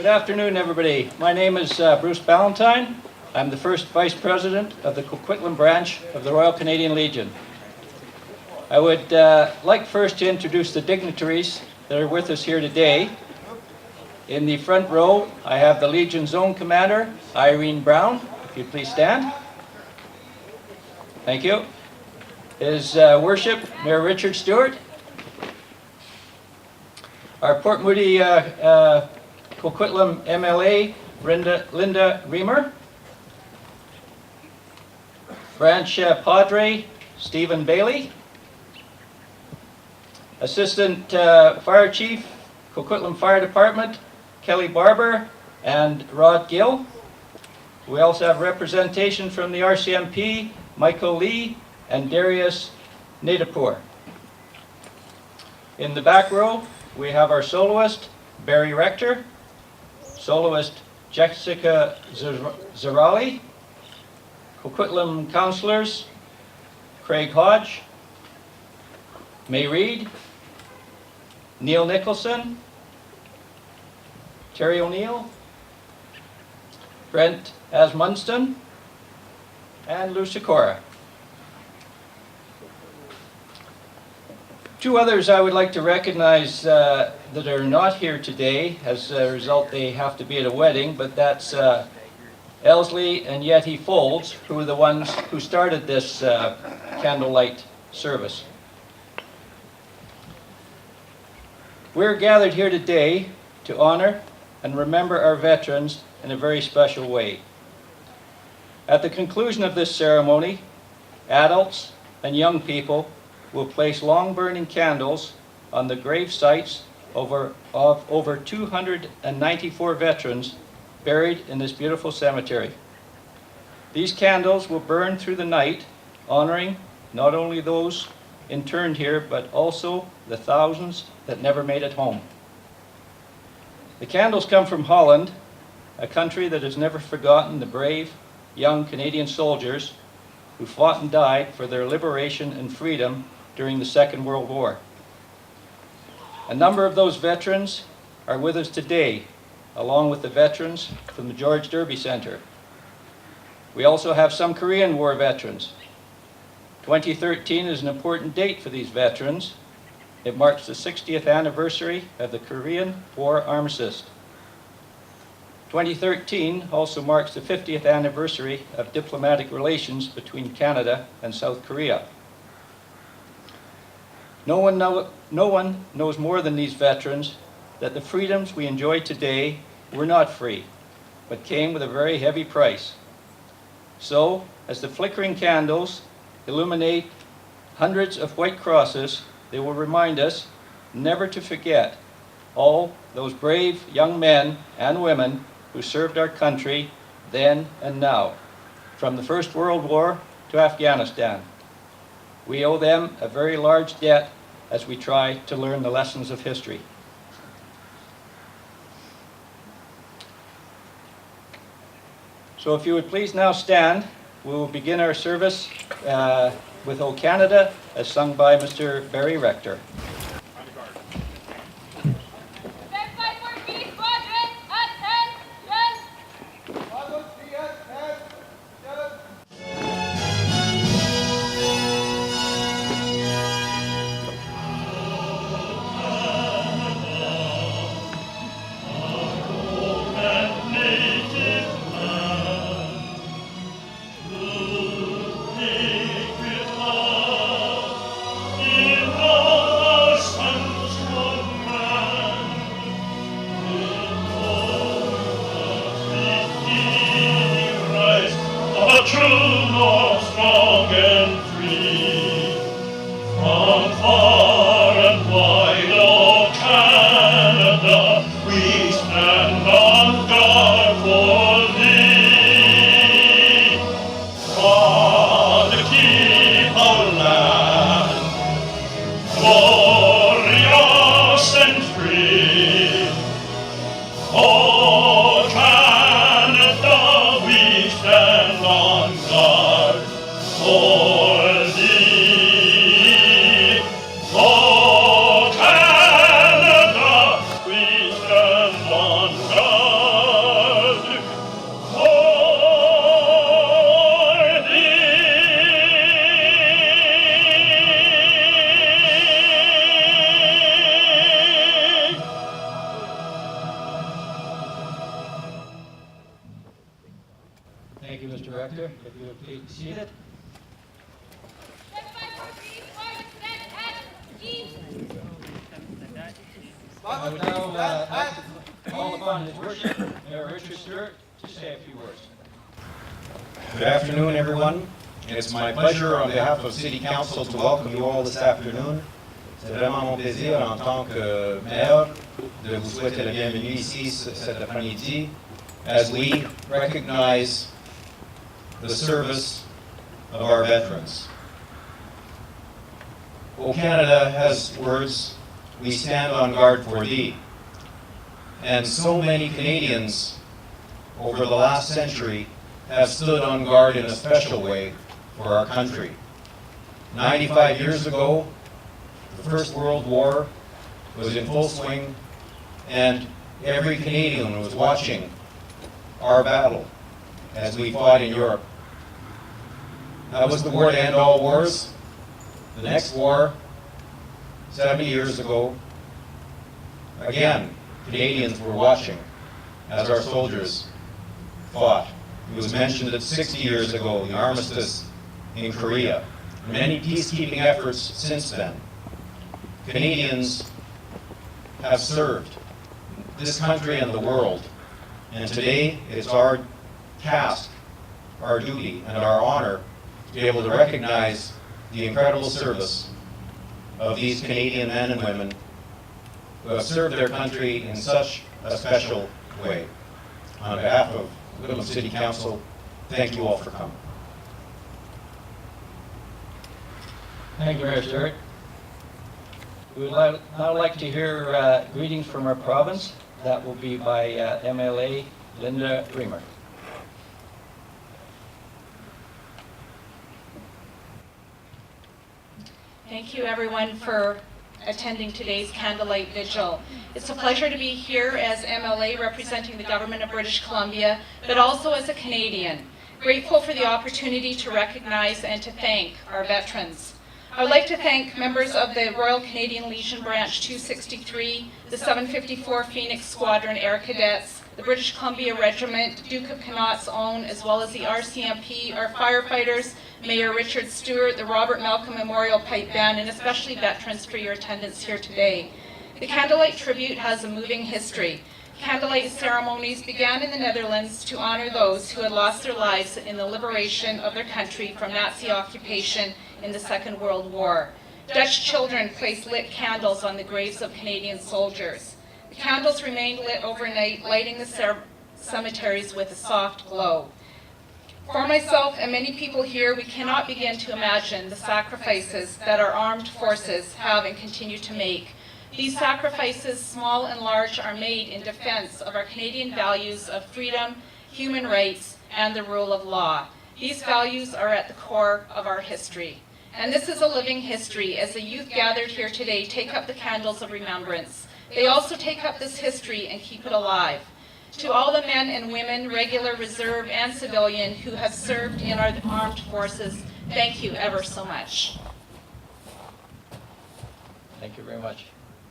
Good afternoon, everybody. My name is Bruce Ballantyne. I'm the first Vice President of the Coquitlam branch of the Royal Canadian Legion. I would like first to introduce the dignitaries that are with us here today. In the front row, I have the Legion Zone Commander, Irene Brown. If you'd please stand. Thank you. His Worship, Mayor Richard Stewart. Our Port Moody Coquitlam MLA, Linda Reamer. Branch Padre, Stephen Bailey. Assistant Fire Chief, Coquitlam Fire Department, Kelly Barber and Rod Gill. We also have representation from the RCMP, Michael Lee and Darius Nadapur. In the back row, we have our soloist, Barry Rector, soloist Jessica Zarali, Coquitlam councillors, Craig Hodge, May Reid, Neil Nicholson, Terry O'Neill, Brent Asmundston, and Lou Sikora. Two others I would like to recognize that are not here today. As a result, they have to be at a wedding, but that's Elsley and Yeti Folds, who are the ones who started this candlelight service. We're gathered here today to honor and remember our veterans in a very special way. At the conclusion of this ceremony, adults and young people will place long burning candles on the grave sites of over 294 veterans buried in this beautiful cemetery. These candles will burn through the night, honoring not only those interned here, but also the thousands that never made it home. The candles come from Holland, a country that has never forgotten the brave young Canadian soldiers who fought and died for their liberation and freedom during the Second World War. A number of those veterans are with us today, along with the veterans from the George Derby Centre. We also have some Korean War veterans. 2013 is an important date for these veterans. It marks the 60th anniversary of the Korean War Armistice. 2013 also marks the 50th anniversary of diplomatic relations between Canada and South Korea. No one knows more than these veterans that the freedoms we enjoy today were not free, but came with a very heavy price. So, as the flickering candles illuminate hundreds of white crosses, they will remind us never to forget all those brave young men and women who served our country then and now, from the First World War to Afghanistan. We owe them a very large debt as we try to learn the lessons of history. So if you would please now stand, we will begin our service with O Canada, as sung by Mr. Barry Rector. On God. Thank you, Mr. Rector. If you would please be seated. I would now like to call upon His Worship, Mayor Richard Stewart, to say a few words. Good afternoon, everyone. It's my pleasure on behalf of City Council to welcome you all this afternoon. C'est vraiment mon plaisir en tant que maire de vous souhaiter la bienvenue ici cet après-midi as we recognize the service of our veterans. O Canada has words, we stand on guard for thee. And so many Canadians over the last century have stood on guard in a special way for our country. 95 years ago, the First World War was in full swing, and every Canadian was watching our battle as we fought in Europe. That was the war to end all wars. The next war, 70 years ago, again, Canadians were watching as our soldiers fought. It was mentioned that 60 years ago, the armistice in Korea, and many peacekeeping efforts since then. Canadians have served this country and the world, and today it's our task, our duty, and our honor to be able to recognize the incredible service of these Canadian men and women who have served their country in such a special way. On behalf of Whitlam City Council, thank you all for coming. Thank you, Mayor Stewart. We would now like to hear greetings from our province. That will be by MLA Linda Reamer. Thank you, everyone, for attending today's Candlelight Vigil. It's a pleasure to be here as MLA representing the Government of British Columbia, but also as a Canadian. Grateful for the opportunity to recognize and to thank our veterans. I would like to thank members of the Royal Canadian Legion Branch 263, the 754 Phoenix Squadron Air Cadets, the British Columbia Regiment, Duke of Connaught's Own, as well as the RCMP, our firefighters, Mayor Richard Stewart, the Robert Malcolm Memorial Pipe Band, and especially veterans for your attendance here today. The Candlelight Tribute has a moving history. Candlelight ceremonies began in the Netherlands to honor those who had lost their lives in the liberation of their country from Nazi occupation in the Second World War. Dutch children placed lit candles on the graves of Canadian soldiers. The candles remained lit overnight, lighting the cemeteries with a soft glow. For myself and many people here, we cannot begin to imagine the sacrifices that our armed forces have and continue to make. These sacrifices, small and large, are made in defense of our Canadian values of freedom, human rights, and the rule of law. These values are at the core of our history. And this is a living history as the youth gathered here today take up the candles of remembrance. They also take up this history and keep it alive. To all the men and women, regular, reserve, and civilian who have served in our armed forces, thank you ever so much. Thank you very much.